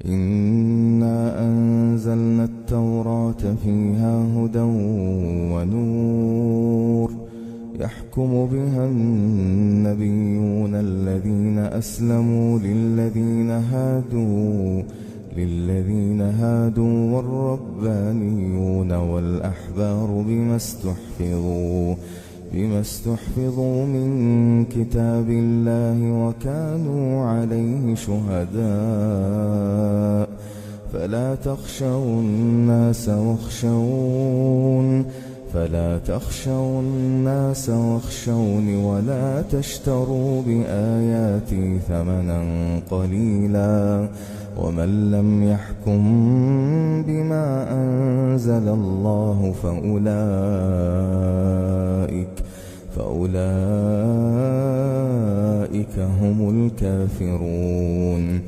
إنا أنزلنا التوراة فيها هدى ونور يحكم بها النبيون الذين أسلموا للذين هادوا والربانيون والأحبار بما استحفظوا من كتاب الله وكانوا عليه شهداء فلا تخشوا الناس واخشوني ولا تشتروا بآياتي ثمنا قليلا ومن لم يحكم بما أنزل الله فأولئك هم الكافرون.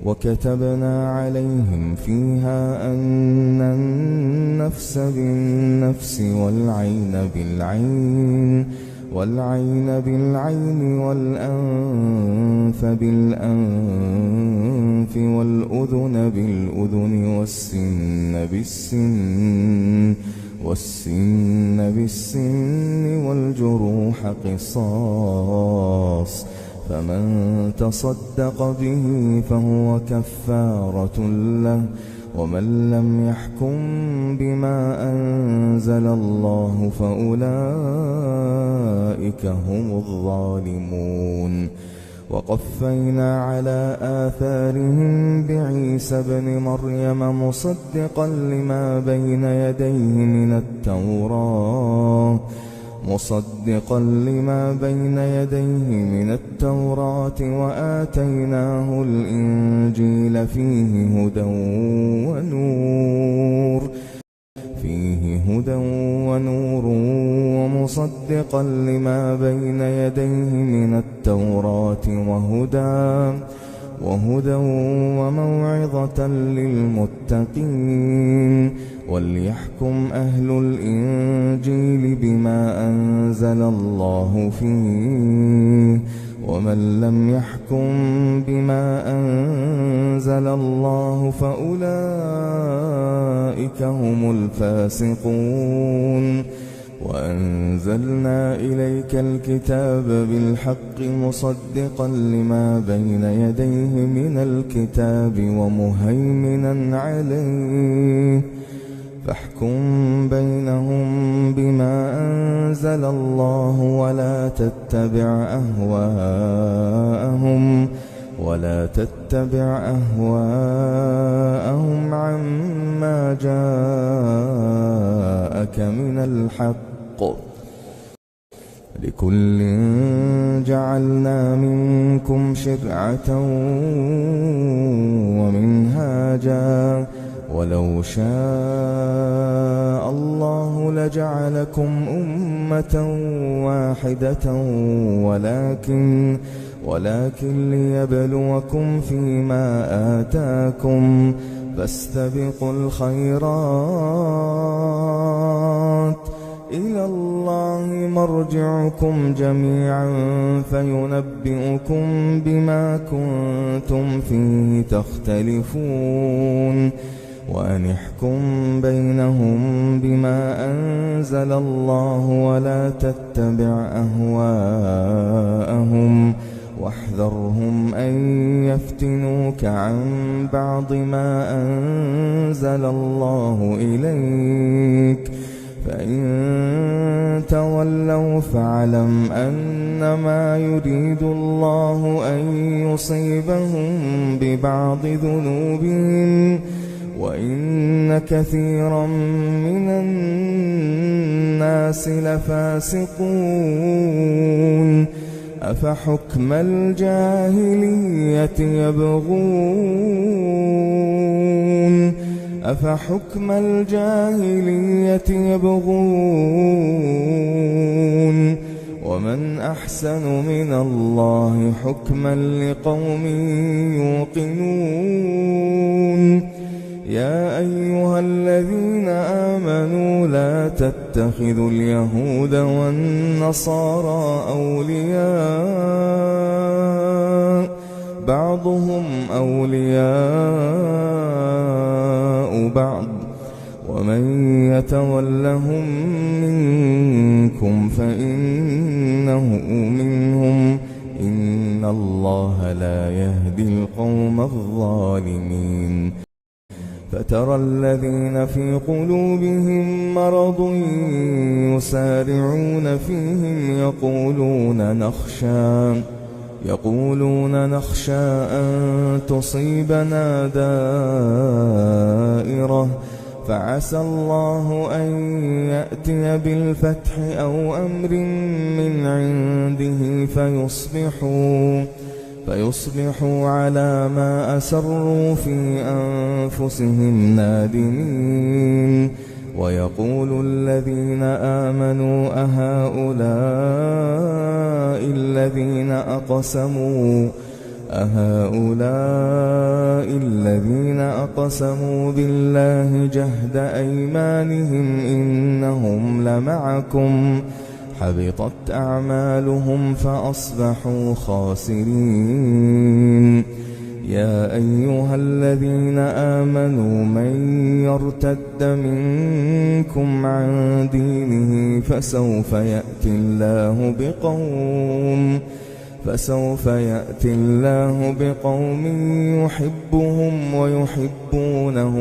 وكتبنا عليهم فيها أن النفس بالنفس والعين بالعين والأنف بالأنف والأذن بالأذن والسن بالسن والجروح قصاص فمن تصدق به فهو كفارة له ومن لم يحكم بما أنزل الله فأولئك هم الظالمون. وقفينا على آثارهم بعيسى ابن مريم مصدقا لما بين يديه من التوراة وآتيناه الإنجيل فيه هدى ونور ومصدقا لما بين يديه من التوراة وهدى وموعظة للمتقين. وليحكم أهل الإنجيل بما أنزل الله فيه ومن لم يحكم بما أنزل الله فأولئك هم الفاسقون. وأنزلنا إليك الكتاب بالحق مصدقا لما بين يديه من الكتاب ومهيمنا عليه فاحكم بينهم بما أنزل الله ولا تتبع أهواءهم عما جاءك من الحق لكل جعلنا منكم شرعة ومنهاجا ولو شاء الله لجعلكم أمة واحدة ولكن ليبلوكم فيما آتاكم فاستبقوا الخيرات إلى الله مرجعكم جميعا فينبئكم بما كنتم فيه تختلفون. وأن احكم بينهم بما أنزل الله ولا تتبع أهواءهم واحذرهم أن يفتنوك عن بعض ما أنزل الله إليك فإن تولوا فاعلم أنما يريد الله أن يصيبهم ببعض ذنوبهم وإن كثيرا من الناس لفاسقون. أفحكم الجاهلية يبغون ومن أحسن من الله حكما لقوم يوقنون. يا أيها الذين آمنوا لا تتخذوا اليهود والنصارى أولياء بعضهم أولياء بعض ومن يتولهم منكم فإنه منهم إن الله لا يهدي القوم الظالمين. فترى الذين في قلوبهم مرض يسارعون فيهم يقولون نخشى أن تصيبنا دائرة فعسى الله أن يأتي بالفتح أو أمر من عنده فيصبحوا على ما أسروا في أنفسهم نادمين. ويقول الذين آمنوا أهؤلاء الذين أقسموا بالله جهد أيمانهم إنهم لمعكم حبطت أعمالهم فأصبحوا خاسرين. يا أيها الذين آمنوا من يرتد منكم عن دينه فسوف يأتي الله بقوم يحبهم ويحبونه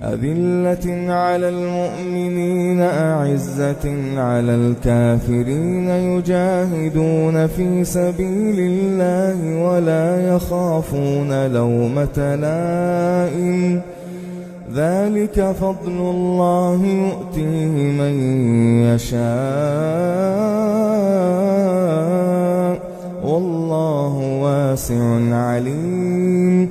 أذلة على المؤمنين أعزة على الكافرين يجاهدون في سبيل الله ولا يخافون لومة لائم ذلك فضل الله يؤتيه من يشاء والله واسع عليم.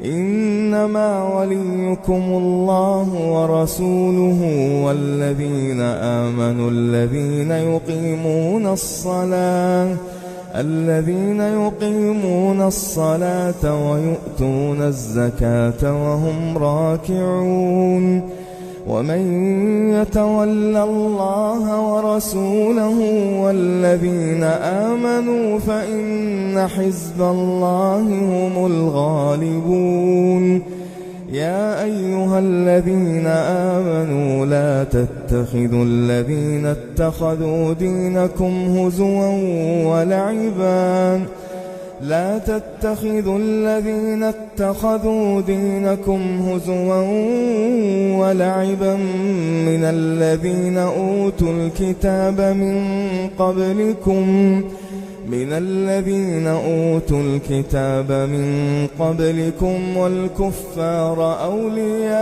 إنما وليكم الله ورسوله والذين آمنوا الذين يقيمون الصلاة ويؤتون الزكاة وهم راكعون. ومن يتول الله ورسوله والذين آمنوا فإن حزب الله هم الغالبون. يا أيها الذين آمنوا لا تتخذوا الذين اتخذوا دينكم هزوا ولعبا من الذين أوتوا الكتاب من قبلكم والكفار أولياء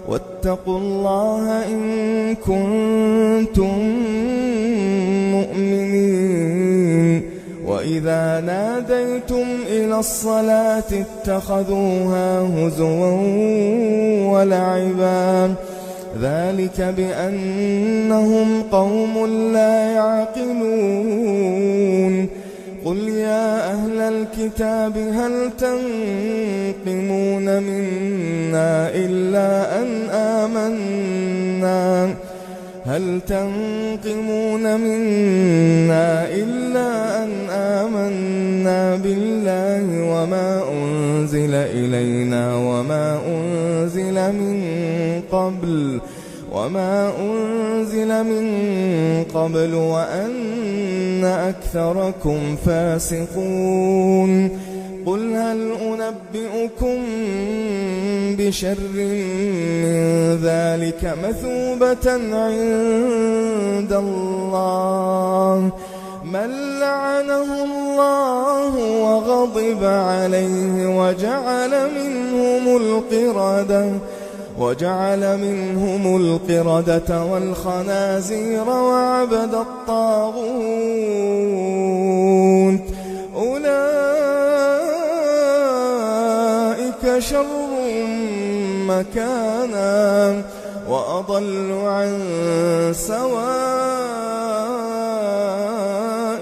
واتقوا الله إن كنتم مؤمنين. وإذا ناديتم إلى الصلاة اتخذوها هزوا ولعبا ذلك بأنهم قوم لا يعقلون. قل يا أهل الكتاب هل تنقمون منا إلا أن آمنا بالله وما أنزل إلينا وما أنزل من قبل وأن أكثركم فاسقون. قل هل أنبئكم بشر من ذلك مثوبة عند الله من لعنه الله وغضب عليه وجعل منهم القردة والخنازير وعبد الطاغوت أولئك شر مكانا وأضل عن سواء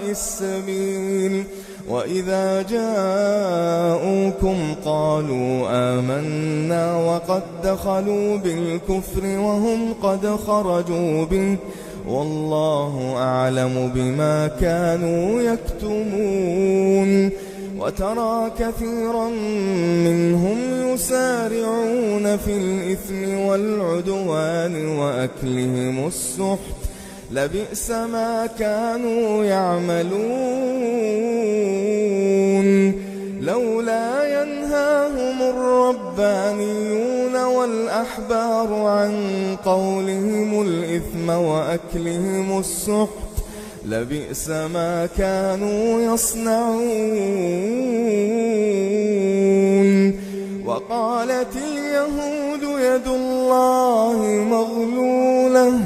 السبيل. وإذا جاءوكم قالوا آمنا وقد دخلوا بالكفر وهم قد خرجوا به والله أعلم بما كانوا يكتمون وترى كثيرا منهم يسارعون في الإثم والعدوان وأكلهم السحت لبئس ما كانوا يعملون لولا ينهاهم الربانيون والأحبار عن قولهم الإثم وأكلهم السحت لبئس ما كانوا يصنعون وقالت اليهود يد الله مغلولة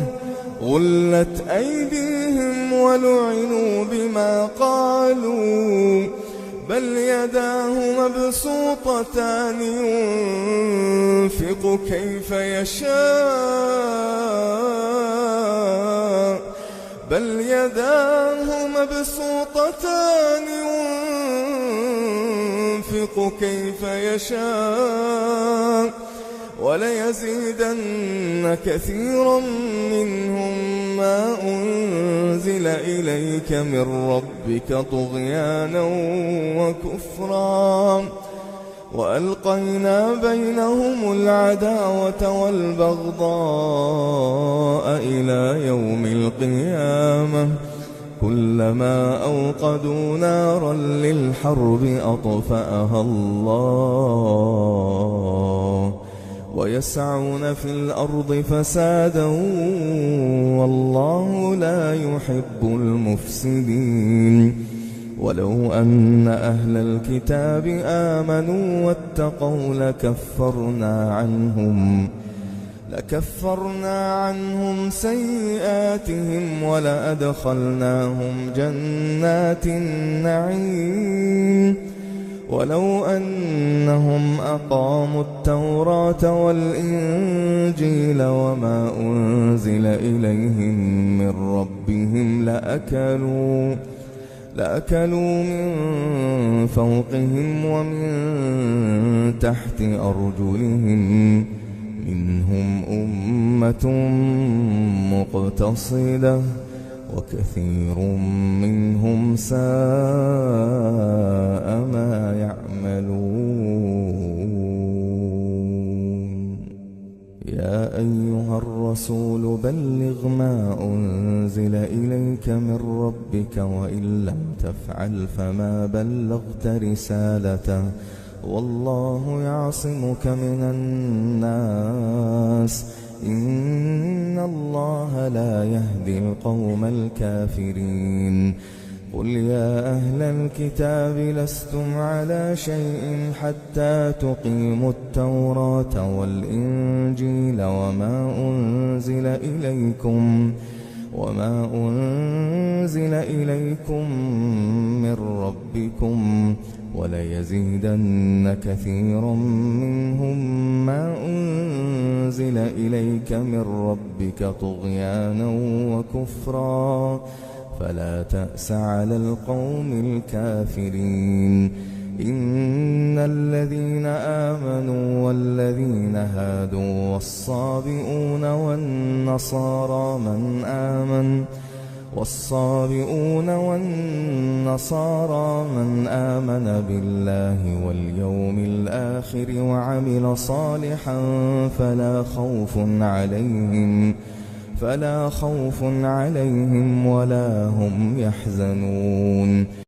غلت أيديهم ولعنوا بما قالوا بل يداه مبسوطتان ينفق كيف يشاء بل يداه مبسوطتان ينفق كيف يشاء وليزيدن كثيرا منهم ما أنزل إليك من ربك طغيانا وكفرا وألقينا بينهم العداوة والبغضاء إلى يوم القيامة كلما أوقدوا نارا للحرب أطفأها الله ويسعون في الأرض فسادا والله لا يحب المفسدين ولو أن أهل الكتاب آمنوا واتقوا لكفرنا عنهم سيئاتهم ولأدخلناهم جنات النعيم ولو أنهم أقاموا التوراة والإنجيل وما أنزل إليهم من ربهم لأكلوا من فوقهم ومن تحت أرجلهم منهم أمة مقتصدة وكثير منهم ساء ما يعملون يا أيها الرسول بلغ ما أنزل إليك من ربك وإن لم تفعل فما بلغت رسالته والله يعصمك من الناس إن الله لا يهدي القوم الكافرين قل يا أهل الكتاب لستم على شيء حتى تقيموا التوراة والإنجيل وما أنزل إليكم من ربكم وليزيدن كثيرا منهم ما أنزل إليك من ربك طغيانا وكفرا فلا تأس على القوم الكافرين إن الذين آمنوا والذين هادوا والصابئون والنصارى من آمن بالله واليوم الآخر وعمل صالحا فلا خوف عليهم ولا هم يحزنون